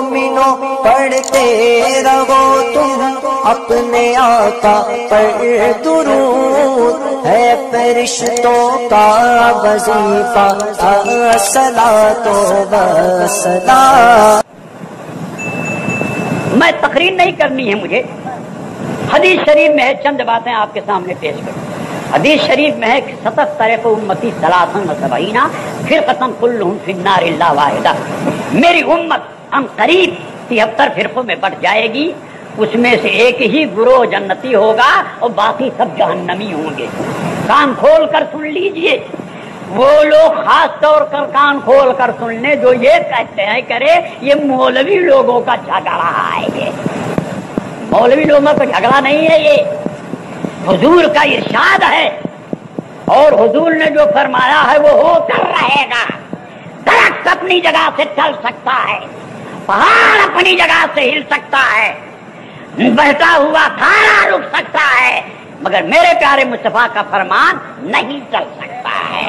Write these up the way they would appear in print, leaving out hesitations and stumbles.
مومنوں پڑھتے رہو تم اپنے آقا پر درود، ہے فرشتوں کا وظیفہ الصلاۃ والسلام۔ میں تقریر نہیں کرنی ہے مجھے، حدیث شریف میں ہے، چند باتیں آپ کے سامنے پیش کروں۔ حدیث شریف میں ہے کہ 77 امتی 73 فرقۃ کلھم فی النار الا واحدہ، میری امت ہم قریب 73 فرقوں میں بٹ جائے گی، اس میں سے ایک ہی گروہ جنتی ہوگا اور باقی سب جہنمی ہوں گے۔ کان کھول کر سن لیجئے، وہ لوگ خاص طور پر کان کھول کر سننے جو یہ کہتے ہیں کرے یہ مولوی لوگوں کا جھگڑا ہے، یہ مولوی لوگوں کا جھگڑا نہیں ہے، یہ حضور کا ارشاد ہے، اور حضور نے جو فرمایا ہے وہ ہو کر رہے گا۔ درخت اپنی جگہ سے چل سکتا ہے، پہاڑ اپنی جگہ سے ہل سکتا ہے، بہتا ہوا کھانا رک سکتا ہے، مگر میرے پیارے مصطفیٰ کا فرمان نہیں چل سکتا ہے۔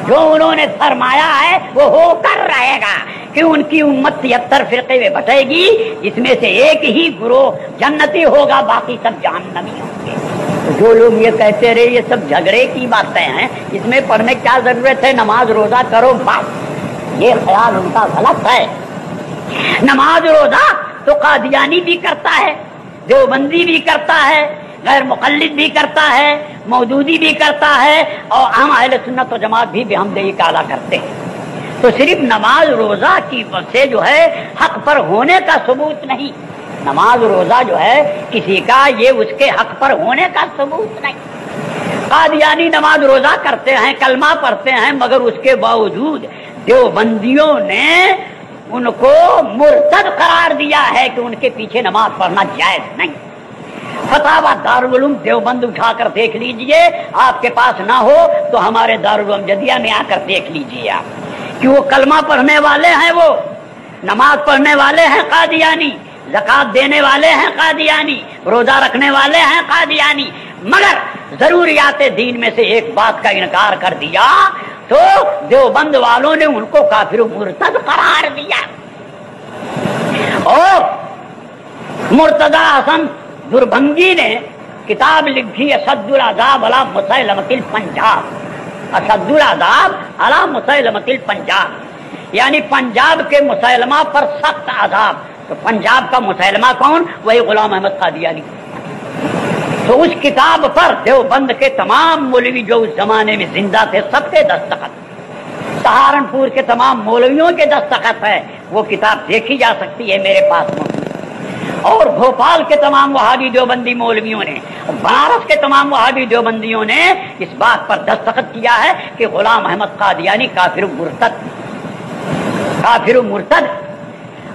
جو انہوں نے فرمایا ہے وہ ہو کر رہے گا کہ ان کی امت 73 فرقے میں بٹے گی، جس میں سے ایک ہی گروہ جنتی ہوگا، باقی سب جہنمی ہوں گے۔ جو لوگ یہ کہتے رہے یہ سب جھگڑے کی باتیں ہیں، اس میں پڑھنے کیا ضرورت ہے، نماز روزہ کرو بس، یہ خیال ان کا غلط ہے۔ نماز روزہ تو قادیانی بھی کرتا ہے، دیوبندی بھی کرتا ہے، غیر مقلد بھی کرتا ہے، مودودی بھی کرتا ہے، اور ہم اہل سنت و جماعت بھی بحمدہ تعالیٰ کرتے ہیں۔ تو صرف نماز روزہ کی سے جو ہے حق پر ہونے کا ثبوت نہیں، نماز روزہ جو ہے کسی کا یہ اس کے حق پر ہونے کا ثبوت نہیں۔ قادیانی نماز روزہ کرتے ہیں، کلمہ پڑھتے ہیں، مگر اس کے باوجود دیوبندیوں نے ان کو مرتد قرار دیا ہے کہ ان کے پیچھے نماز پڑھنا جائز نہیں۔ فتاوی دارالعلوم دیوبند اٹھا کر دیکھ لیجئے، آپ کے پاس نہ ہو تو ہمارے دارالعلوم جدیہ میں آ کر دیکھ لیجئے آپ، کہ وہ کلمہ پڑھنے والے ہیں، وہ نماز پڑھنے والے ہیں قادیانی، زکات دینے والے ہیں قادیانی، روزہ رکھنے والے ہیں قادیانی، مگر ضروریات دین میں سے ایک بات کا انکار کر دیا تو دیوبند والوں نے ان کو کافر و مرتد قرار دیا۔ اور مرتضی حسن دربھنگی نے کتاب لکھی اشد العذاب علی مسیلمۃ الپنجاب، اشد العذاب علی مسیلمۃ الپنجاب، یعنی پنجاب کے مسیلمہ پر سخت عذاب۔ تو پنجاب کا مسیلمہ کون؟ وہی غلام احمد قادیانی۔ تو اس کتاب پر دیوبند کے تمام مولوی جو اس زمانے میں زندہ تھے سب کے دستخط، سہارنپور کے تمام مولویوں کے دستخط ہے، وہ کتاب دیکھی جا سکتی ہے میرے پاس موجود۔ اور بھوپال کے تمام وہابی دیوبندی مولویوں نے، بنارس کے تمام وہابی دیوبندیوں نے اس بات پر دستخط کیا ہے کہ غلام احمد قادیانی کافر و مرتد، کافر و مرتد۔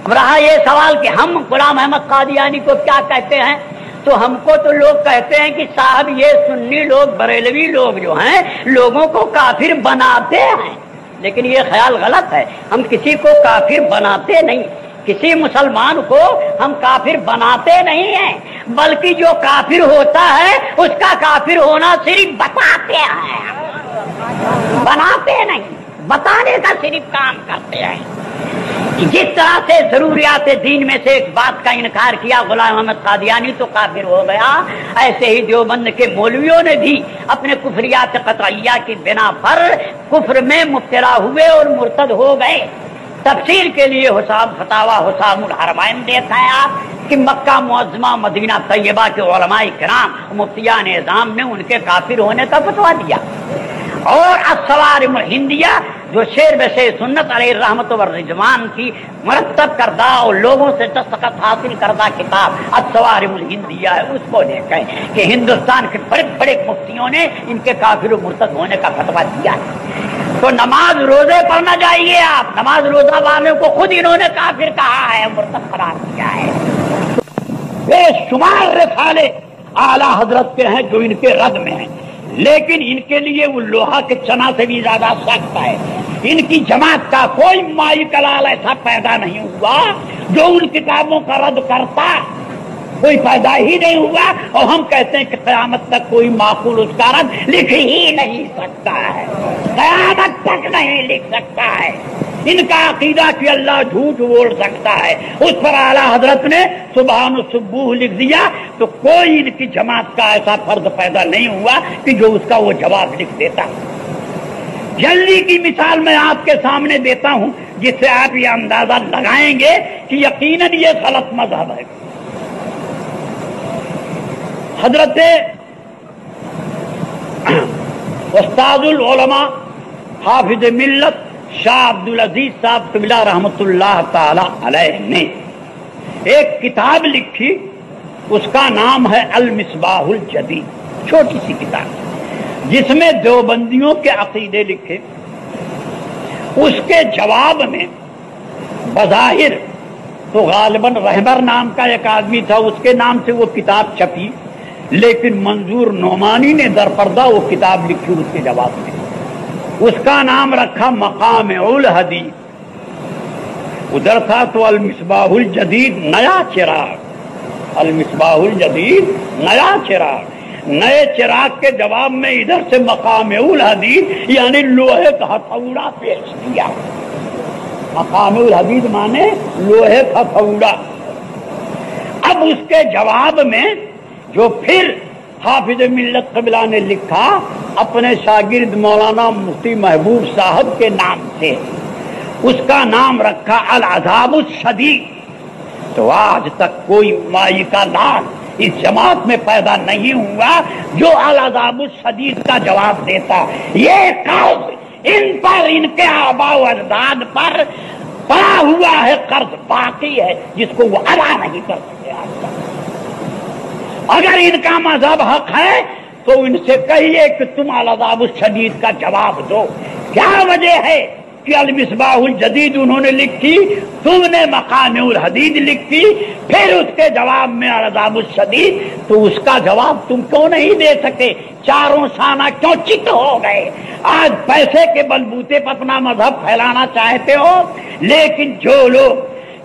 اب رہا یہ سوال کہ ہم غلام احمد قادیانی کو کیا کہتے ہیں، تو ہم کو تو لوگ کہتے ہیں کہ صاحب یہ سنی لوگ بریلوی لوگ جو ہیں لوگوں کو کافر بناتے ہیں، لیکن یہ خیال غلط ہے، ہم کسی کو کافر بناتے نہیں، کسی مسلمان کو ہم کافر بناتے نہیں ہیں، بلکہ جو کافر ہوتا ہے اس کا کافر ہونا صرف بتاتے ہیں، بناتے نہیں، بتانے کا صرف کام کرتے ہیں۔ جس طرح سے ضروریات دین میں سے ایک بات کا انکار کیا غلام احمد قادیانی تو کافر ہو گیا، ایسے ہی دیوبند کے مولویوں نے بھی اپنے کفریات قطعیہ کی بنا پر کفر میں مبتلا ہوئے اور مرتد ہو گئے۔ تفصیل کے لیے حسام فتاوی حسام الحرمین دیتا ہے آپ کہ مکہ معظمہ مدینہ طیبہ کے علماء کرام مفتیان اعظام نے ان کے کافر ہونے کا فتویٰ دیا۔ اور الصوارم الہندیہ جو شیر بشیر سنت علیہ الرحمت والرضوان کی مرتب کردہ اور لوگوں سے دستخط حاصل کردہ کتاب الصوارم الہندیہ ہے، اس کو لے کر کہ ہندوستان کے بڑے بڑے مفتیوں نے ان کے کافر و مرتد ہونے کا فتویٰ دیا ہے۔ تو نماز روزے پڑھنا چاہیے آپ، نماز روزہ والوں کو خود انہوں نے کافر کہا ہے، مرتد قرار دیا ہے۔ بے شمار رسالے اعلیٰ حضرت کے ہیں جو ان کے رد میں ہیں، لیکن ان کے لیے وہ لوہا کے چنا سے بھی زیادہ سخت ہے۔ ان کی جماعت کا کوئی مائی کلال ایسا پیدا نہیں ہوا جو ان کتابوں کا رد کرتا، کوئی پیدا ہی نہیں ہوا، اور ہم کہتے ہیں کہ قیامت تک کوئی معقول اس کا رد لکھ ہی نہیں سکتا ہے، قیامت تک نہیں لکھ سکتا ہے۔ ان کا عقیدہ کہ اللہ جھوٹ بول سکتا ہے، اس پر اعلیٰ حضرت نے سبحان السبوح لکھ دیا، تو کوئی ان کی جماعت کا ایسا فرد پیدا نہیں ہوا کہ جو اس کا وہ جواب لکھ دیتا۔ جلدی کی مثال میں آپ کے سامنے دیتا ہوں جس سے آپ یہ اندازہ لگائیں گے کہ یقیناً یہ غلط مذہب ہے۔ حضرت استاد العلماء حافظ ملت شاہ عبدالعزیز صاحب قبلہ رحمۃ اللہ تعالی علیہ نے ایک کتاب لکھی، اس کا نام ہے المصباح الجدید، چھوٹی سی کتاب جس میں دیوبندیوں کے عقیدے لکھے۔ اس کے جواب میں بظاہر تو غالباً رہبر نام کا ایک آدمی تھا، اس کے نام سے وہ کتاب چھپی، لیکن منظور نعمانی نے در پردہ وہ کتاب لکھی اس کے جواب میں۔ اس کا نام رکھا مقام الحدیث، ادھر تھا تو المصباح الجدید نیا چراغ، المصباح الجدید نیا چراغ، نئے چراغ کے جواب میں ادھر سے مقام الحدیث یعنی لوہے کا ہتھوڑا پیش کیا۔ مقام الحدیث مانے لوہے کا ہتھوڑا۔ اب اس کے جواب میں جو پھر حافظ ملت قبلہ نے لکھا اپنے شاگرد مولانا مفتی محبوب صاحب کے نام سے، اس کا نام رکھا العذاب الشدید۔ تو آج تک کوئی مائی کا لال اس جماعت میں پیدا نہیں ہوا جو العذاب الشدید کا جواب دیتا۔ یہ قرض ان پر، ان کے آباء و اجداد پر پڑا ہوا ہے، قرض باقی ہے جس کو وہ ادا نہیں کر سکتے آج تک۔ اگر ان کا مذہب حق ہے تو ان سے کہیے کہ تم العذاب الشدید کا جواب دو۔ کیا وجہ ہے کہ المصباح الجدید انہوں نے لکھی، تم نے مقام الحدید لکھی، پھر اس کے جواب میں العذاب الشدید، تو اس کا جواب تم کیوں نہیں دے سکے؟ چاروں شانہ کیوں چت ہو گئے؟ آج پیسے کے بلبوتے پر اپنا مذہب پھیلانا چاہتے ہو، لیکن جو لوگ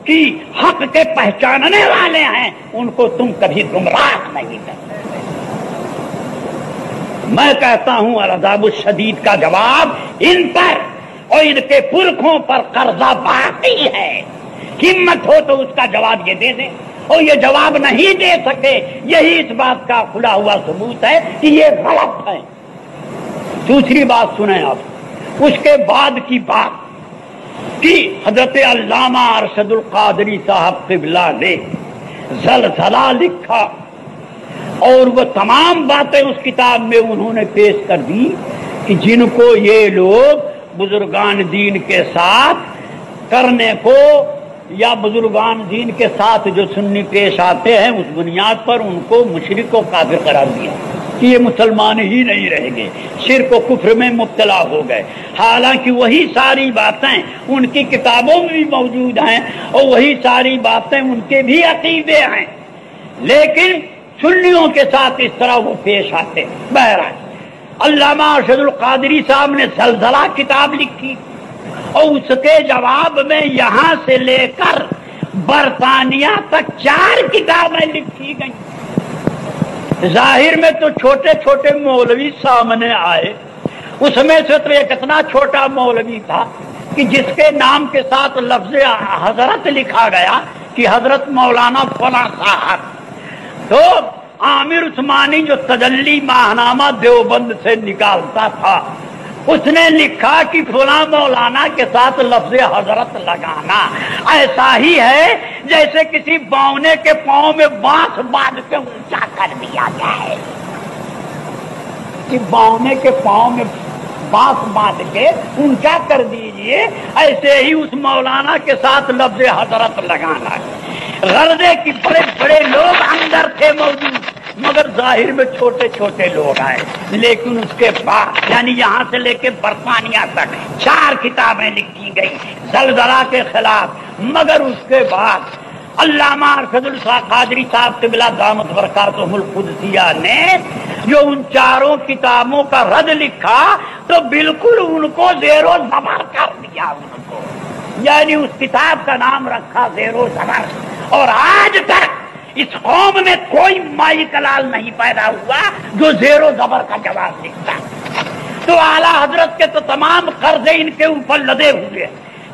کی حق کے پہچاننے والے ہیں ان کو تم کبھی گمراہ نہیں کر سکتے۔ میں کہتا ہوں العذاب الشدید کا جواب ان پر اور ان کے پرکھوں پر قرضہ باقی ہے۔ ہمت ہو تو اس کا جواب یہ دے دیں، اور یہ جواب نہیں دے سکے، یہی اس بات کا کھلا ہوا ثبوت ہے کہ یہ غلط ہے۔ دوسری بات سنیں آپ، اس کے بعد کی بات کہ حضرت علامہ ارشد القادری صاحب قبلہ نے زلزلہ لکھا، اور وہ تمام باتیں اس کتاب میں انہوں نے پیش کر دی کہ جن کو یہ لوگ بزرگان دین کے ساتھ کرنے کو یا بزرگان دین کے ساتھ جو سنی پیش آتے ہیں اس بنیاد پر ان کو مشرک و کافر قرار دیا کہ یہ مسلمان ہی نہیں رہیں گے، شرک و کفر میں مبتلا ہو گئے۔ حالانکہ وہی ساری باتیں ان کی کتابوں میں بھی موجود ہیں اور وہی ساری باتیں ان کے بھی عقیدے ہیں، لیکن سنیوں کے ساتھ اس طرح وہ پیش آتے۔ بہرحال علامہ ارشد القادری صاحب نے زلزلہ کتاب لکھی، اور اس کے جواب میں یہاں سے لے کر برطانیہ تک 4 کتابیں لکھی گئیں۔ ظاہر میں تو چھوٹے چھوٹے مولوی سامنے آئے، اس میں سے تو ایک اتنا چھوٹا مولوی تھا کہ جس کے نام کے ساتھ لفظ حضرت لکھا گیا کہ حضرت مولانا فلاں صاحب۔ تو عامر عثمانی جو تجلی ماہنامہ دیوبند سے نکالتا تھا، اس نے لکھا کہ فلاں مولانا کے ساتھ لفظ حضرت لگانا ایسا ہی ہے جیسے کسی باونے کے پاؤں میں بانس باندھ کے اونچا کر دیا جائے، کہ باونے کے پاؤں میں بانس باندھ کے اونچا کر دیجئے، ایسے ہی اس مولانا کے ساتھ لفظ حضرت لگانا۔ غرضے کی بڑے بڑے لوگ اندر تھے موجود، مگر ظاہر میں چھوٹے چھوٹے لوگ آئے۔ لیکن اس کے بعد یعنی یہاں سے لے کے برطانیہ تک 4 کتابیں لکھی گئی زلزلہ کے خلاف، مگر اس کے بعد علامہ ارشد القادری صاحب قبلہ دامت برکاتہم القدسیہ نے جو ان 4 کتابوں کا رد لکھا تو بالکل ان کو زیر و زبر کر دیا ان کو، یعنی اس کتاب کا نام رکھا زیر و زبر۔ اور آج تک اس قوم میں کوئی مائی کلال نہیں پیدا ہوا جو زیر و زبر کا جواب لکھتا۔ تو اعلیٰ حضرت کے تو تمام قرضے ان کے اوپر لدے ہوئے،